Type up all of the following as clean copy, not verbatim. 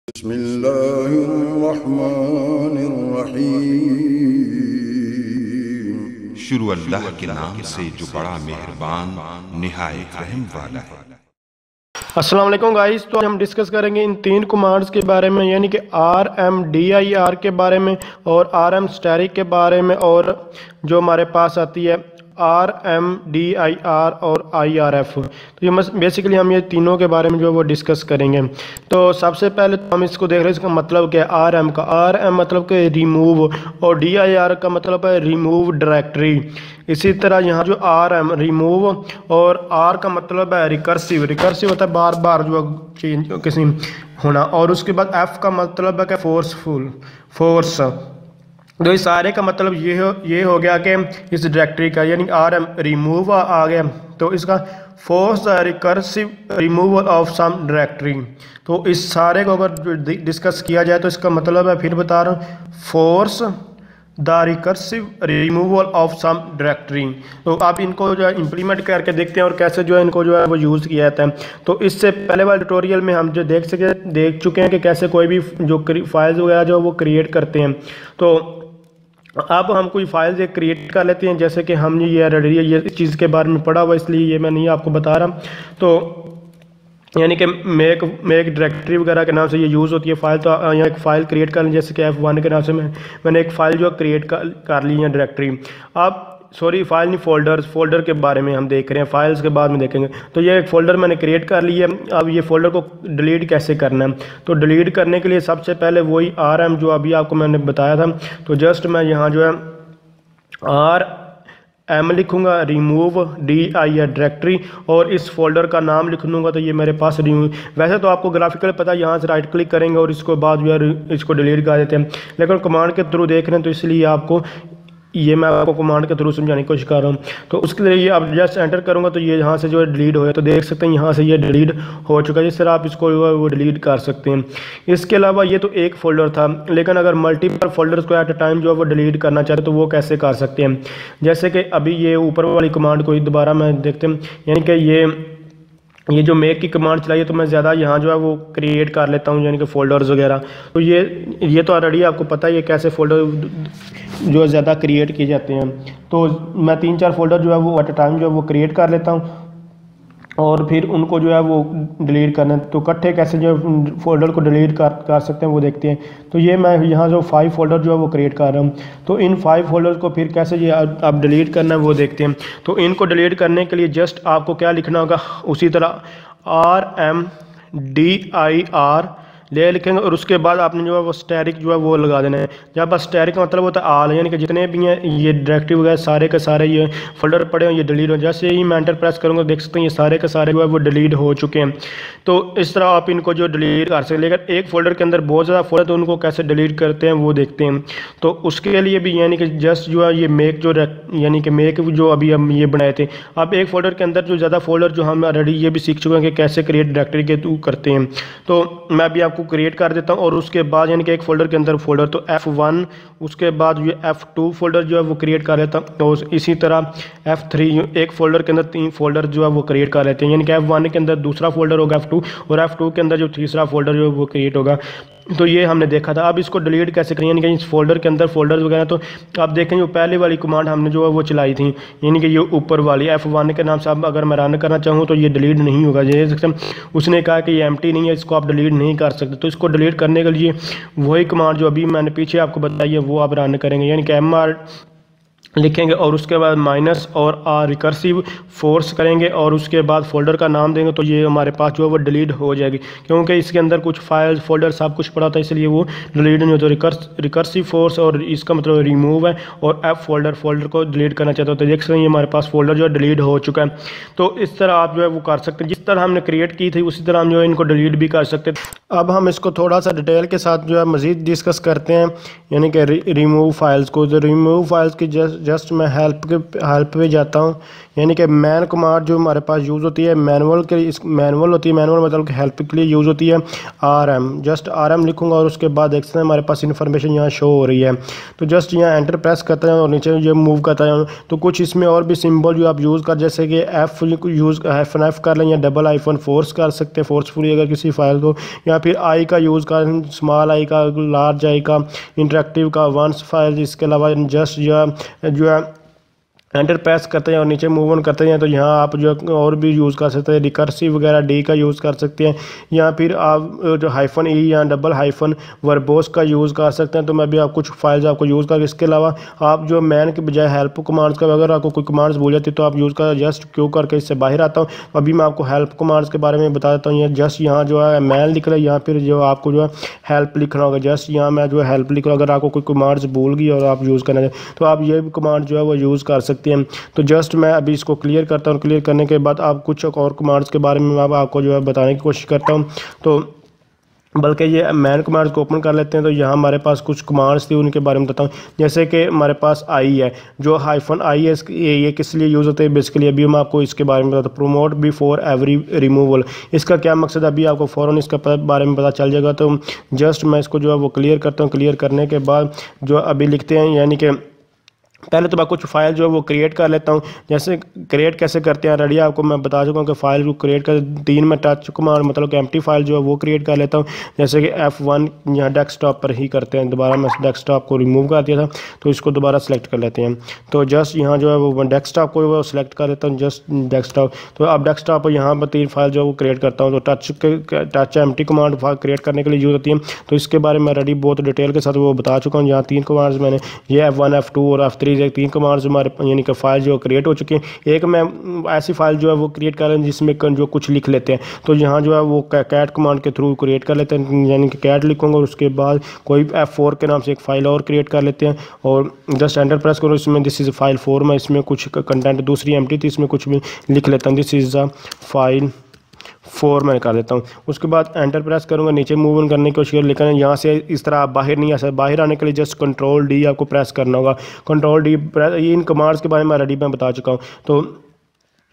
बिस्मिल्लाहिर्रहमानिर्रहीम। शुरू अल्लाह के नाम से जो बड़ा मेहरबान निहायत रहम वाला है। अस्सलाम वालेकुम गाइस। तो हम डिस्कस करेंगे इन तीन कमांड्स के बारे में, यानी कि RMDIR के बारे में और RM स्टैटिक के बारे में, और जो हमारे पास आती है RMDIR और IRF। तो ये बेसिकली हम ये तीनों के बारे में जो है वो डिस्कस करेंगे। तो सबसे पहले तो हम इसको देख रहे हैं, इसका मतलब क्या है। RM का मतलब कि रिमूव, और DIR का मतलब है रिमूव डायरेक्टरी। इसी तरह यहाँ जो RM रिमूव और R का मतलब है रिकर्सिव। रिकर्सिव होता है बार बार जो चेंज किसी होना, और उसके बाद F का मतलब है कि फोर्सफुल, फोर्स। तो इस सारे का मतलब ये हो गया कि इस डायरेक्टरी का, यानी RM रिमूव आ गया, तो इसका force recursive removal of some directory. तो इस सारे को अगर डिस्कस किया जाए तो इसका मतलब है, फिर बता रहा हूँ, force the recursive removal of some directory. तो आप इनको जो है इम्प्लीमेंट करके देखते हैं और कैसे जो है इनको जो है वो यूज़ किया जाता है। तो इससे पहले वाले ट्यूटोरियल में हम जो देख चुके हैं कि कैसे कोई भी जो फाइल्स वगैरह जो वो क्रिएट करते हैं। तो अब हम कोई फाइल्स एक क्रिएट कर लेते हैं, जैसे कि हमने ये ऑलरेडी ये चीज़ के बारे में पढ़ा हुआ, इसलिए ये मैं नहीं आपको बता रहा। तो यानी कि मेक डायरेक्टरी वगैरह के नाम से ये यूज़ होती है फाइल। तो यहाँ एक फ़ाइल क्रिएट कर लें, जैसे कि F1 के नाम से मैंने एक फ़ाइल जो क्रिएट कर ली है डायरेक्टरी। अब सॉरी फाइल नहीं, फोल्डर के बारे में हम देख रहे हैं, फाइल्स के बाद में देखेंगे। तो ये एक फ़ोल्डर मैंने क्रिएट कर लिया है। अब ये फ़ोल्डर को डिलीट कैसे करना है, तो डिलीट करने के लिए सबसे पहले वही RM जो अभी आपको मैंने बताया था। तो जस्ट मैं यहाँ जो है RM लिखूँगा, रिमूव DIR डायरेक्टरी, और इस फोल्डर का नाम लिख दूँगा। तो ये मेरे पास रिमूव, वैसे तो आपको ग्राफिकल पता है, यहाँ से राइट क्लिक करेंगे और इसको बाद जो है इसको डिलीट कर देते हैं, लेकिन कमांड के थ्रू देख रहे हैं तो इसलिए आपको ये मैं आपको कमांड के थ्रू समझाने की कोशिश कर रहा हूँ। तो उसके लिए ये अब जस्ट एंटर करूँगा तो ये यहाँ से जो है डिलीट हो गया। तो देख सकते हैं यहाँ से ये डिलीट हो चुका है। इस तरह आप इसको वो डिलीट कर सकते हैं। इसके अलावा ये तो एक फ़ोल्डर था, लेकिन अगर मल्टीपल फोल्डर्स को एट अ टाइम जो है वो डिलीट करना चाहते तो वो कैसे कर सकते हैं। जैसे कि अभी ये ऊपर वाली कमांड को दोबारा मैं देखते हैं, यानी कि ये जो मेक की कमांड चलाई है, तो मैं ज़्यादा यहाँ जो है वो क्रिएट कर लेता हूँ, यानी कि फ़ोल्डर्स वगैरह। तो ये तो ऑलरेडी आपको पता है ये कैसे फ़ोल्डर जो ज़्यादा क्रिएट किए जाते हैं। तो मैं 3-4 फोल्डर जो है वो एट अ टाइम जो है वो क्रिएट कर लेता हूँ, और फिर उनको जो है वो डिलीट करना है। तो इकट्ठे कैसे जो फोल्डर को डिलीट कर सकते हैं वो देखते हैं। तो ये मैं यहाँ जो 5 फोल्डर जो है वो क्रिएट कर रहा हूँ। तो इन 5 फोल्डर्स को फिर कैसे ये अब डिलीट करना है वो देखते हैं। तो इनको डिलीट करने के लिए जस्ट आपको क्या लिखना होगा, उसी तरह RMDIR ले लिखेंगे, और उसके बाद आपने जो है वो स्टैटिक जो है वो लगा देना है। जहाँ पर स्टैटिक का मतलब होता है ऑल, यानी कि जितने भी हैं ये डायरेक्टरी वगैरह सारे के सारे ये फोल्डर पड़े हैं ये डिलीट हो। जैसे ही मैं एंटर प्रेस करूँगा देख सकते हैं ये सारे के सारे जो है वो डिलीट हो चुके हैं। तो इस तरह आप इनको जो डिलीट कर सकते हैं, लेकिन एक फ़ोल्डर के अंदर बहुत ज़्यादा फोल्डर, तो उनको कैसे डिलीट करते हैं वो देखते हैं। तो उसके लिए भी यानी कि जस्ट जो है ये मेक जो यानी कि मेक जो अभी हम ये बनाए थे, आप एक फ़ोल्डर के अंदर जो ज़्यादा फोल्डर जो हम ऑलरेडी ये भी सीख चुके हैं कि कैसे क्रिएट डायरेक्टरी के थ्रू करते हैं। तो मैं अभी आपको क्रिएट कर देता हूँ, और उसके बाद यानी कि एक फ़ोल्डर के अंदर फोल्डर, तो F1, उसके बाद ये F2 फोल्डर जो है वो क्रिएट कर लेता हूँ। तो इसी तरह F3, एक फ़ोल्डर के अंदर 3 फोल्डर जो है वो क्रिएट कर लेते हैं, यानी कि F1 के अंदर दूसरा फोल्डर होगा F2, और F2 के अंदर जो तीसरा फोल्डर जो है वो क्रिएट होगा। तो ये हमने देखा था। अब इसको डिलीट कैसे करें, यानी कि इस फोल्डर के अंदर फोल्डर्स वगैरह। तो आप देखें जो पहले वाली कमांड हमने जो है वो चलाई थी, यानी कि ये ऊपर वाली F1 के नाम से, अब अगर मैं रन करना चाहूँ तो ये डिलीट नहीं होगा। ये उसने कहा कि ये एम्प्टी नहीं है, इसको आप डिलीट नहीं कर सकते। तो इसको डिलीट करने के लिए वही कमांड जो अभी मैंने पीछे आपको बताई है वो आप रन करेंगे, यानी कि MR लिखेंगे, और उसके बाद माइनस और रिकर्सिव फोर्स करेंगे, और उसके बाद फोल्डर का नाम देंगे। तो ये हमारे पास जो है वो डिलीट हो जाएगी, क्योंकि इसके अंदर कुछ फाइल्स फोल्डर सब कुछ पड़ा था, इसलिए वो डिलीट नहीं होता। रिकर्सिव फोर्स, और इसका मतलब रिमूव है, और F फोल्डर को डिलीट करना चाहते हो। तो देख सकते हैं ये हमारे पास फोल्डर जो है डिलीट हो चुका है। तो इस तरह आप जो है वो कर सकते हैं, जिस तरह हमने क्रिएट की थी उसी तरह हम जो है इनको डिलीट भी कर सकते हैं। अब हम इसको थोड़ा सा डिटेल के साथ जो है मज़ीद डिस्कस करते हैं, यानी कि रिमूव फाइल्स को। तो रिमूव फाइल्स की जस्ट मैं हेल्प पे जाता हूँ, यानी कि मैन कमांड जो हमारे पास यूज़ होती है मैनुअल के इस मैनुअल होती है, मैनुअल मतलब कि हेल्प के लिए यूज़ होती है RM। जस्ट RM लिखूँगा और उसके बाद देखते हैं हमारे पास इन्फॉर्मेशन यहाँ शो हो रही है। तो जस्ट यहाँ एंटर प्रेस करते हैं और नीचे ये मूव करता है। तो कुछ इसमें और भी सिंबल जो आप यूज़ कर, जैसे कि F यूज़ F कर लें या डबल आइफन फोर्स कर सकते हैं फोर्सफुली अगर किसी फाइल को, या फिर आई का यूज़ कर, स्मॉल आई का, लार्ज आई का, इंटरेक्टिव का, वंस फाइल। इसके अलावा जस्ट जो है एंटर प्रेस करते हैं और नीचे मूव ऑन करते हैं। तो यहाँ आप जो और भी यूज़ कर सकते हैं, रिकर्सिव वगैरह डी का यूज़ कर सकते हैं, या फिर आप जो हाइफन ई या डबल हाइफन वर्बोस का यूज़ कर सकते हैं। तो मैं भी आप कुछ फाइल्स आपको यूज़ कर, इसके अलावा आप जो मैन के बजाय हेल्प कमांड्स का, अगर आपको कोई कमांड्स भूल जाती है तो आप यूज़ कर, जस्ट क्यों करके इससे बाहर आता हूँ। अभी मैं आपको हेल्प कमांड्स के बारे में बता देता हूँ। जस्ट यहाँ जो है मैन लिख रहा है, यहाँ फिर जो आपको जो है हेल्प लिखना होगा। जस्ट यहाँ मैं जो है हेल्प लिख रहा हूँ, अगर आपको कोई कमांड्स भूल गई और आप यूज़ करना चाहें तो आप ये कमांड जो है वो यूज़ कर सकते हैं। तो जस्ट मैं अभी इसको क्लियर करता हूँ। क्लियर करने के बाद आप कुछ और कमांड्स के बारे में आपको जो है बताने की कोशिश करता हूँ। तो बल्कि ये मैन कमांड्स को ओपन कर लेते हैं। तो यहाँ हमारे पास कुछ कमांड्स थी, उनके बारे में बताता हूँ। जैसे कि हमारे पास आई है, जो हाइफन आई है, ये किस लिए यूज़ होते हैं बेसिकली, अभी मैं आपको इसके बारे में बताता हूँ। प्रोमोट बिफोर एवरी रिमूवल, इसका क्या मकसद है अभी आपको फ़ौरन इसका बारे में पता चल जाएगा। तो जस्ट मैं इसको जो है वो क्लियर करता हूँ। क्लियर करने के बाद जो अभी लिखते हैं, यानी कि पहले तो मैं कुछ फाइल जो है वो क्रिएट कर लेता हूँ। जैसे क्रिएट कैसे करते हैं रेडी आपको मैं बता चुका हूँ कि फाइल को क्रिएट कर 3 में टच कमांड मतलब कि एम्प्टी फाइल जो है वो क्रिएट कर लेता हूँ। जैसे कि F1 यहाँ डेस्कटॉप पर ही करते हैं। दोबारा मैं डेस्कटॉप को रिमूव कर दिया था तो इसको दोबारा सेलेक्ट कर लेते हैं। तो जस्ट यहाँ जो है वो डेस्कटॉप को वो सिलेक्ट कर लेता हूँ, जस्ट डेस्कटॉप। तो अब डेस्कटॉप पर यहाँ पर 3 फाइल जो है वो क्रिएट करता हूँ। तो टच एम्प्टी कमांड क्रिएट करने के लिए यूज़ होती है। तो इसके बारे में रेडी बहुत डिटेल के साथ वो बता चुका हूँ। यहाँ 3 कमांड्स मैंने, ये F1 F2 और F3 3 कमांड्स हमारे यानी कि फाइल जो क्रिएट हो चुकी हैं। एक मैं ऐसी फाइल जो है वो क्रिएट कर लें जिसमें जो कुछ लिख लेते हैं। तो यहाँ जो है वो कैट कमांड के थ्रू क्रिएट कर लेते हैं, यानी कि कैट लिखूंगा और उसके बाद कोई F4 के नाम से एक फाइल और क्रिएट कर लेते हैं और जस्ट एंटर प्रेस करो। इसमें दिस इज़ फाइल 4 में इसमें कुछ कंटेंट दूसरी एम्प्टी थी, इसमें कुछ भी लिख लेता हूँ, दिस इज़ अ फाइल 4 मैं कर देता हूँ। उसके बाद एंटर प्रेस करूँगा, नीचे मूव ऑन करने की कोशिश करें, लेकिन यहाँ से इस तरह आप बाहर नहीं आ सकते। बाहर आने के लिए जस्ट कंट्रोल डी आपको प्रेस करना होगा। कंट्रोल डी इन कमांड्स के बारे में रेडी में बता चुका हूँ। तो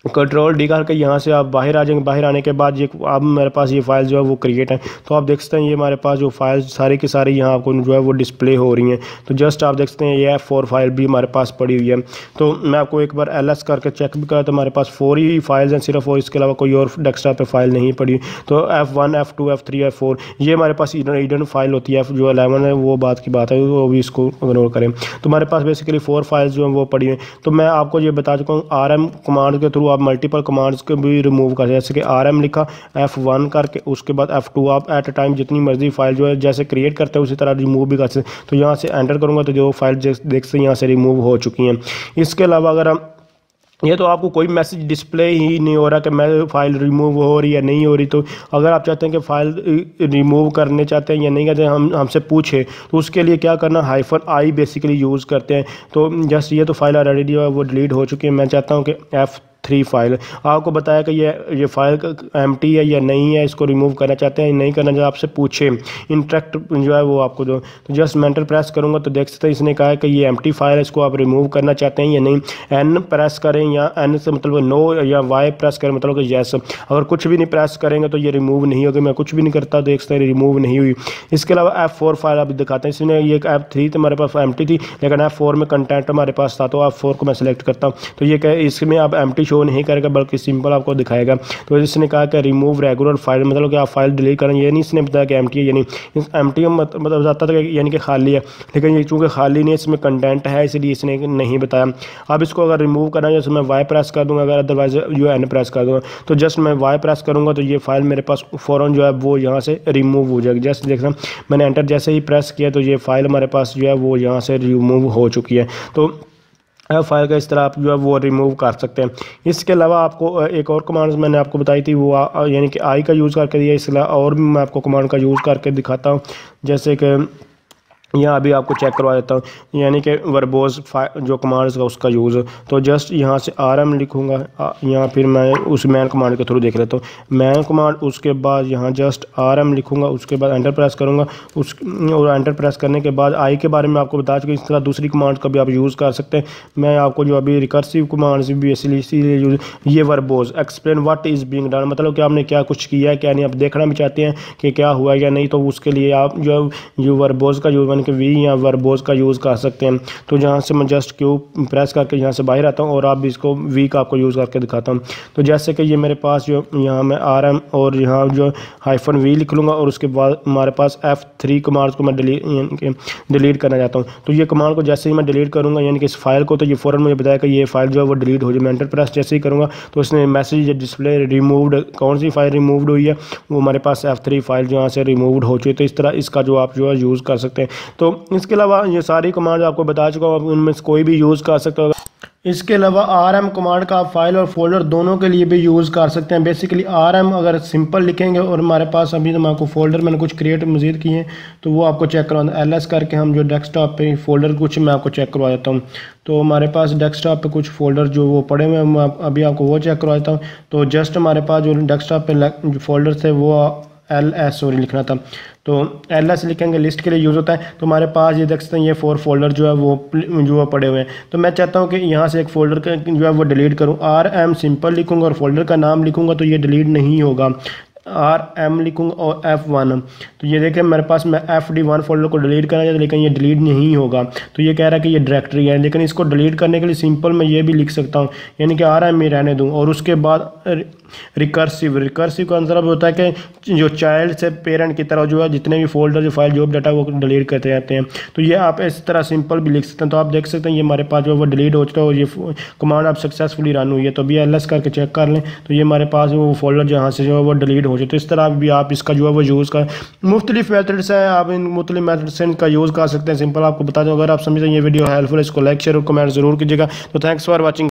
कंट्रोल डी करके यहाँ से आप बाहर आ जाएंगे। बाहर आने के बाद ये अब मेरे पास ये फाइल जो है वो क्रिएट है। तो आप देख सकते हैं ये हमारे पास जो फाइल सारी की सारी यहाँ आपको जो है वो डिस्प्ले हो रही हैं। तो जस्ट आप देख सकते हैं ये F4 फाइल भी हमारे पास पड़ी हुई है। तो मैं आपको एक बार LS करके चेक भी करा तो हमारे पास 4 ही फाइल्स हैं सिर्फ, और इसके अलावा कोई और डेस्कटॉप पे फाइल नहीं पड़ी। तो F1 F2 F3 F4 ये हमारे पास हिडन फाइल होती है। जो 11 है वो बात की बात है, वो भी इसको इग्नोर करें। तो हमारे पास बेसिकली 4 फाइल्स जो हैं वो पड़ी हुई हैं। तो मैं आपको ये बता चुका हूँ RM कमांड के थ्रू आप मल्टीपल कमांड को भी रिमूव कर, जैसे कि RM लिखा F1 करके उसके बाद F2 आप एट अ टाइम जितनी मर्जी फाइल जो है जैसे क्रिएट करते हैं उसी तरह रिमूव भी कर सकते हैं। तो यहाँ से एंटर करूँगा तो जो फाइल देख सकते हैं यहाँ से रिमूव हो चुकी हैं। इसके अलावा अगर हम ये तो आपको कोई मैसेज डिस्प्ले ही नहीं हो रहा कि मैं फाइल रिमूव हो रही है नहीं हो रही। तो अगर आप चाहते हैं कि फ़ाइल रिमूव करने चाहते हैं या नहीं करते हैं, हमसे पूछे तो उसके लिए क्या करना, -i बेसिकली यूज़ करते हैं। तो जस्ट ये तो फाइल ऑलरेडी जो है वो डिलीट हो चुकी है। मैं चाहता हूँ कि F3 फाइल आपको बताया कि ये फाइल एम्प्टी है या नहीं है, इसको रिमूव करना चाहते हैं नहीं करना चाहते, आपसे पूछे इंटरेक्ट जो है वो आपको दो। तो जस्ट मैं एंटर प्रेस करूँगा तो देख सकते हैं इसने कहा है कि ये एम्प्टी फाइल है, इसको आप रिमूव करना चाहते हैं या नहीं। N प्रेस करें या N से मतलब नो, या Y प्रेस करें मतलब कि येस। अगर कुछ भी नहीं प्रेस करेंगे तो ये रिमूव नहीं होगी। मैं कुछ भी नहीं करता देख सकते हैं रिमूव नहीं हुई। इसके अलावा F4 फाइल आप दिखाते हैं। इसमें ये F3 तो हमारे पास एम्प्टी थी, लेकिन F4 में कंटेंट हमारे पास था, तो F4 को मैं सेलेक्ट करता हूँ। तो ये क्या इसमें आप एम्प्टी शो नहीं करेगा बल्कि सिंपल आपको दिखाएगा। तो इसने कहा कि रिमूव रेगुलर फाइल मतलब कि आप फाइल डिलीट करें, ये नहीं इसने बताया कि एम्प्टी है, यानी एम्प्टी मतलब बताता था यानी कि खाली है, लेकिन ये चूँकि खाली नहीं है इसमें कंटेंट है इसलिए इसने नहीं बताया। अब इसको अगर रिमूव करना है जैसे मैं Y प्रेस कर दूंगा, अगर अदरवाइज N प्रेस कर दूंगा। तो जस्ट मैं Y प्रेस करूंगा तो ये फाइल मेरे पास फ़ौरन जो है वो यहाँ से रिमूव हो जाएगी। जस्ट देख रहा हूँ मैंने एंटर जैसे ही प्रेस किया तो ये फाइल हमारे पास जो है वो यहाँ से रिमूव हो चुकी है। तो फाइल का इस तरह आप जो है वो रिमूव कर सकते हैं। इसके अलावा आपको एक और कमांड्स मैंने आपको बताई थी वो यानी कि आई का यूज़ करके दिया। इसके अलावा और भी मैं आपको कमांड का यूज़ करके दिखाता हूँ, जैसे कि यहाँ अभी आपको चेक करवा देता हूँ, यानी कि वर्बोज जो कमांड्स का उसका यूज़। तो जस्ट यहाँ से RM लिखूँगा, यहाँ फिर मैं उस मैन कमांड के थ्रू देख लेता हूँ मैन कमांड। उसके बाद यहाँ जस्ट RM लिखूँगा, उसके बाद एंटर प्रेस करूँगा। और एंटर प्रेस करने के बाद आई के बारे में आपको बता चुका, इस तरह दूसरी कमांड का भी आप यूज़ कर सकते हैं। मैं आपको जो अभी रिकर्सिव कमांड्स भी इसीलिए यूज, ये verbose explain what is being done, मतलब कि आपने क्या कुछ किया है क्या नहीं, आप देखना भी चाहते हैं कि क्या हुआ या नहीं, तो उसके लिए आप जो वर्बोज का यूज कि वी या वर्बोज का यूज़ कर सकते हैं। तो जहाँ से मैं जस्ट क्यू प्रेस करके यहाँ से बाहर आता हूँ और आप भी इसको वी का आपको यूज़ करके दिखाता हूँ। तो जैसे कि ये मेरे पास जो यहाँ मैं RM और यहाँ जो -V लिख लूँगा और उसके बाद हमारे पास F3 कमांड को मैं डिलीट करना चाहता हूँ। तो ये कमांड को जैसे ही मैं डिलीट करूँगा यानी कि इस फाइल को, तो ये फ़ौरन मुझे बताया कि ये फाइल जो है वो डिलीट हो जाए। मैं एंटर प्रेस जैसे ही करूँगा तो इसने मैसेज डिस्प्ले रिमूव्ड, कौन सी फाइल रिमूव्ड हुई है, वो हमारे पास F3 फाइल जो यहाँ से रिमूव्ड हो चुकी है। तो इस तरह इसका जो आप जो है यूज़ कर सकते हैं। तो इसके अलावा ये सारी कमांड आपको बता चुका हूँ, उनमें से कोई भी यूज़ कर सकते हो। इसके अलावा RM कमांड का आप फाइल और फोल्डर दोनों के लिए भी यूज़ कर सकते हैं। बेसिकली RM अगर सिंपल लिखेंगे और हमारे पास अभी तो मैं आपको फोल्डर मैंने कुछ क्रिएट मज़ीद किए हैं तो वो आपको चेक करवाना। LS करके हम जो डेस्कटॉप पे फोल्डर कुछ मैं आपको चेक करवा देता हूँ। तो हमारे पास डेस्कटॉप पे कुछ फोल्डर जो वो पड़े हुए हैं, मैं अभी आपको वो चेक करवा देता हूँ। तो जस्ट हमारे पास जो डेस्कटॉप पे फोल्डर थे वो LS लिखना था, तो LS लिखेंगे, लिस्ट के लिए यूज़ होता है। तो हमारे पास ये देख सकते हैं ये 4 फोल्डर जो है वो पड़े हुए हैं। तो मैं चाहता हूँ कि यहाँ से एक फ़ोल्डर का जो है वो डिलीट करूँ। RM सिंपल लिखूँगा और फोल्डर का नाम लिखूँगा तो ये डिलीट नहीं होगा। RM लिखूँगा और F1, तो ये देखें मेरे पास मैं FD1 फोल्डर को डिलीट करना चाहता, लेकिन ये डिलीट नहीं होगा। तो ये कह रहा है कि ये डायरेक्टरी है, लेकिन इसको डिलीट करने के लिए सिंपल मैं ये भी लिख सकता हूँ, यानी कि RM में रहने दूँ। और उसके बाद रिकर्सिव का मतलब होता है कि जो चाइल्ड से पेरेंट की तरह जो है जितने भी फोल्डर जो फाइल जो डाटा वो डिलीट करते रहते हैं। तो ये आप इस तरह सिंपल भी लिख सकते हैं। तो आप देख सकते हैं ये हमारे पास जो वो डिलीट हो चुका है और ये कमांड आप सक्सेसफुली रन हुई है। तो अभी LS करके चेक कर लें तो ये हमारे पास वो फोल्डर जहाँ से जो है वो डिलीट हो जाए। तो इस तरह भी आप इसका जो है वो यूज़ कर, मुख्तलिफ मेथड्स हैं, आप इन मुख्तलिफ मेथड से इनका यूज़ कर सकते हैं। सिंपल आपको बता दूँ, अगर आप समझते हैं ये वीडियो हेल्पफुल है इसको लाइक शेयर और कमेंट ज़रूर कीजिएगा। तो थैंक्स फॉर वॉचिंग।